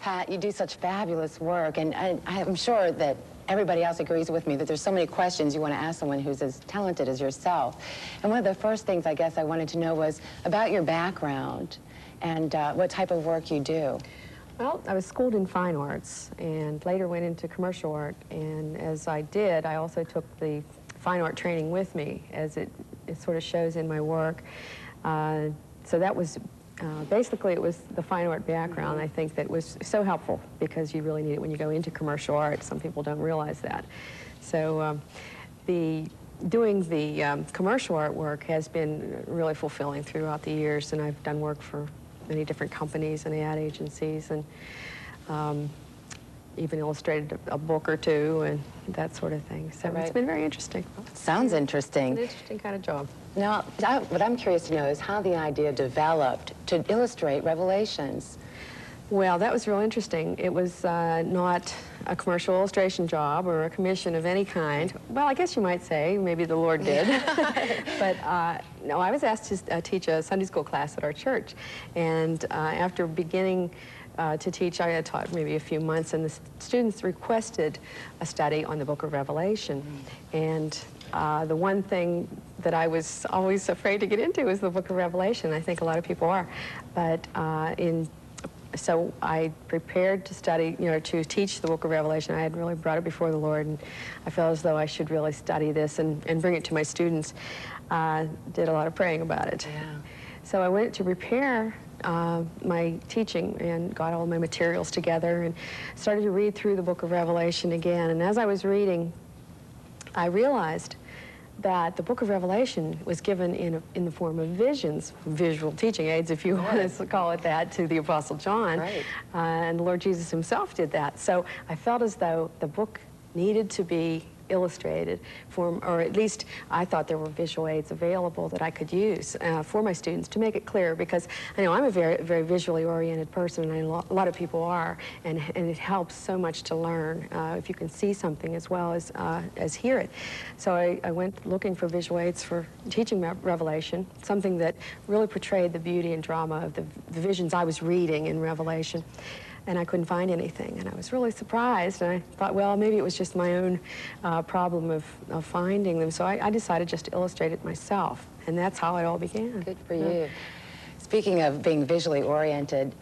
Pat, you do such fabulous work, and I'm sure that everybody else agrees with me that there's so many questions you want to ask someone who's as talented as yourself. And one of the first things I guess I wanted to know was about your background and what type of work you do. Well, I was schooled in fine arts and later went into commercial art, and as I did, I also took the fine art training with me, as it sort of shows in my work. So that was basically, it was the fine art background, I think, that was so helpful, because you really need it when you go into commercial art. Some people don't realize that. So doing the commercial art work has been really fulfilling throughout the years, and I've done work for many different companies and ad agencies, and even illustrated a book or two and that sort of thing. So It's been very interesting. Sounds interesting. It's an interesting kind of job. Now, what I'm curious to know is how the idea developed to illustrate Revelations. Well, that was real interesting. It was not a commercial illustration job or a commission of any kind. Well, I guess you might say, maybe the Lord did. But no, I was asked to teach a Sunday school class at our church. And after beginning to teach, I had taught maybe a few months, and the students requested a study on the book of Revelation. And the one thing that I was always afraid to get into was the book of Revelation. I think a lot of people are. But so I prepared to study, to teach the book of Revelation. I had really brought it before the Lord, and I felt as though I should really study this and bring it to my students. Did a lot of praying about it. Yeah. So I went to prepare my teaching and got all my materials together and started to read through the book of Revelation again. And as I was reading, I realized that the book of Revelation was given in the form of visions, visual teaching aids, if you want to call it that, to the Apostle John. Right. And the Lord Jesus himself did that. So I felt as though the book needed to be illustrated, or at least I thought there were visual aids available that I could use for my students to make it clear, because I know I'm a very, very visually oriented person, and a lot of people are, and it helps so much to learn if you can see something as well as hear it. So I went looking for visual aids for teaching Revelation, something that really portrayed the beauty and drama of the visions I was reading in Revelation. And I couldn't find anything, and I was really surprised, and I thought, well, maybe it was just my own problem of finding them, so I decided just to illustrate it myself, and that's how it all began. Good for you. Speaking of being visually oriented,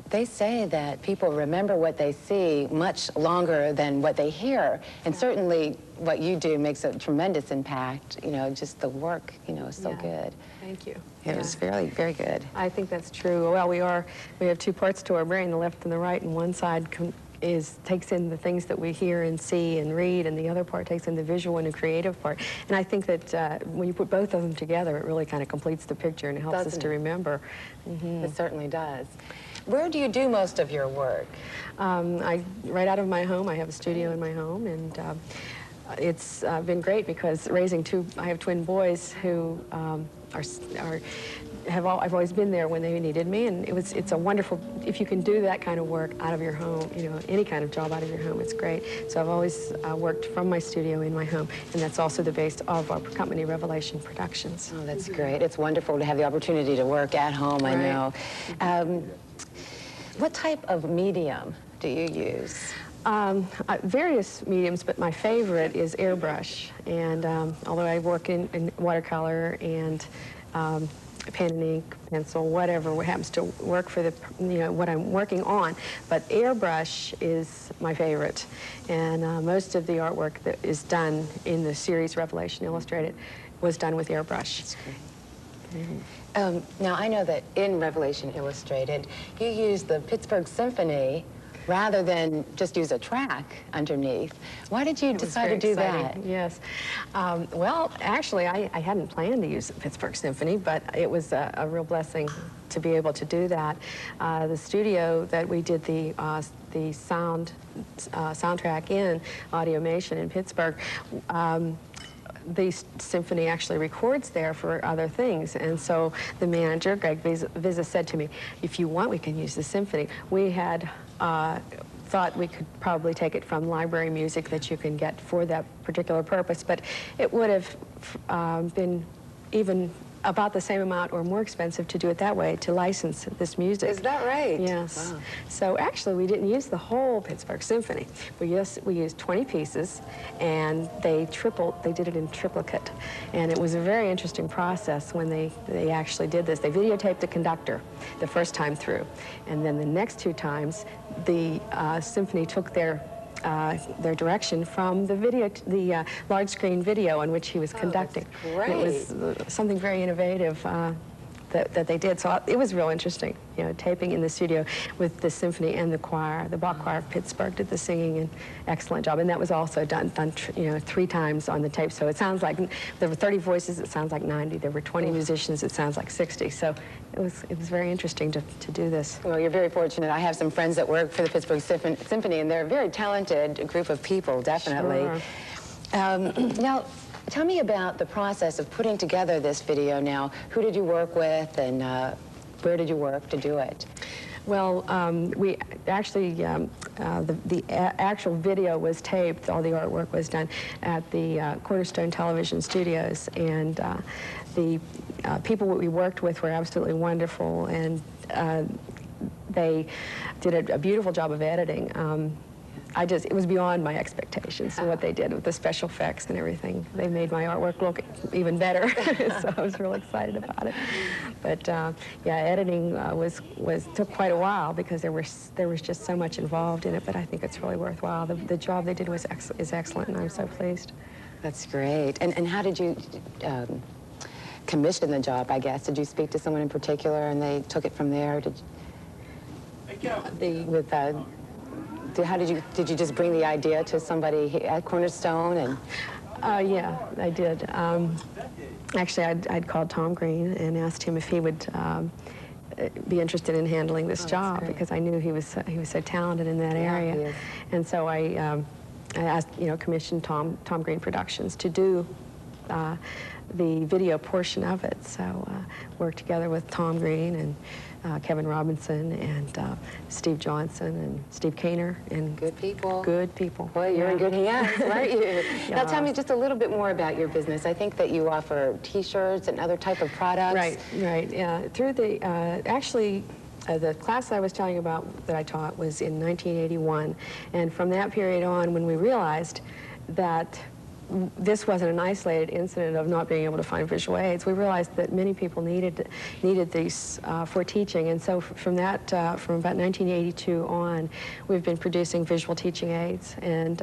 they say that people remember what they see much longer than what they hear, and certainly what you do makes a tremendous impact. Just the work, is so good. Thank you. It was very, very good. I think that's true. Well, we have two parts to our brain, the left and the right, and one side takes in the things that we hear and see and read, and the other part takes in the visual and the creative part. And I think that when you put both of them together, it really kind of completes the picture, and it helps us to remember. It certainly does. Where do you do most of your work? Right out of my home. I have a studio in my home, and it's been great because I have twin boys who I've always been there when they needed me, and it's a wonderful, if you can do that kind of work out of your home, any kind of job out of your home, it's great. So I've always worked from my studio in my home, and that's also the base of our company, Revelation Productions. Oh, that's great. It's wonderful to have the opportunity to work at home, I know. What type of medium do you use? Various mediums, but my favorite is airbrush. And although I work in watercolor and pen and ink, pencil, whatever, what happens to work for the, what I'm working on. But airbrush is my favorite. And most of the artwork that is done in the series Revelation Illustrated was done with airbrush. That's great. Now, I know that in Revelation Illustrated, you use the Pittsburgh Symphony rather than just use a track underneath. Why did you decide to do that? Yes. Well, actually, I hadn't planned to use the Pittsburgh Symphony, but it was a real blessing to be able to do that. The studio that we did the soundtrack in, Audiomation in Pittsburgh, the symphony actually records there for other things, and so the manager, Greg Vizza, said to me, if you want, we can use the symphony. We had thought we could probably take it from library music that you can get for that particular purpose, but it would have been even about the same amount or more expensive to do it that way, to license this music. Is that right? Yes. Wow. So actually, we didn't use the whole Pittsburgh Symphony. We used 20 pieces, and they did it in triplicate. And it was a very interesting process when they actually did this. They videotaped the conductor the first time through, and then the next 2 times, the symphony took their direction from the large screen video in which he was conducting. That's great. It was something very innovative that they did. So it was real interesting, you know, taping in the studio with the symphony and the choir. The Bach Choir of Pittsburgh did the singing, and excellent job. And that was also done 3 times on the tape. So it sounds like there were 30 voices. It sounds like 90. There were 20 musicians. It sounds like 60. So it was very interesting to do this. Well, you're very fortunate. I have some friends that work for the Pittsburgh Symphony, and they're a very talented group of people, definitely. Sure. Now, tell me about the process of putting together this video now. Who did you work with, and where did you work to do it? Well, we actually, the actual video was taped, all the artwork was done at the Cornerstone Television Studios, and the people that we worked with were absolutely wonderful, and they did a beautiful job of editing. It was beyond my expectations, what they did with the special effects and everything. They made my artwork look even better, so I was really excited about it. But yeah, editing took quite a while because there was just so much involved in it, but I think it's really worthwhile. The job they did is excellent, and I'm so pleased. That's great. And how did you commission the job, I guess? Did you speak to someone in particular and they took it from there? Did you just bring the idea to somebody at Cornerstone? And yeah, I did. Actually, I'd called Tom Green and asked him if he would be interested in handling this job, because I knew he was so talented in that area. He is. And so I asked, commissioned Tom Green Productions to do the video portion of it. So worked together with Tom Green and Kevin Robinson and Steve Johnson and Steve Kaner, and good people. Good people. Boy, you're in good hands, aren't you? Now tell me just a little bit more about your business. I think that you offer T-shirts and other type of products. Right. Yeah. Through the actually. The class I was telling you about that I taught was in 1981, and from that period on, when we realized that this wasn't an isolated incident of not being able to find visual aids, we realized that many people needed these for teaching, and so from about 1982 on, we've been producing visual teaching aids and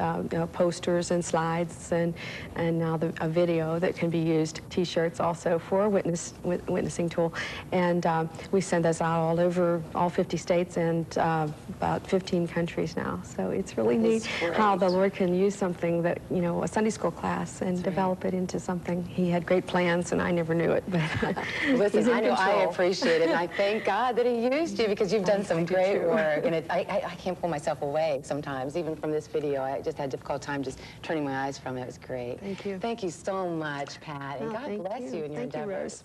posters and slides, and now a video that can be used, T-shirts also for witnessing tool, and we send those out all over all 50 states and about 15 countries now. So it's really neat how the Lord can use something that, a Sunday school class and develop it into something. He had great plans, and I never knew it. But listen, I appreciate it, and I thank God that He used you, because you've done some great work. And I can't pull myself away sometimes, even from this video. I just had a difficult time just turning my eyes from it. It was great. Thank you. Thank you so much, Pat, and God bless you in your endeavors. Rose.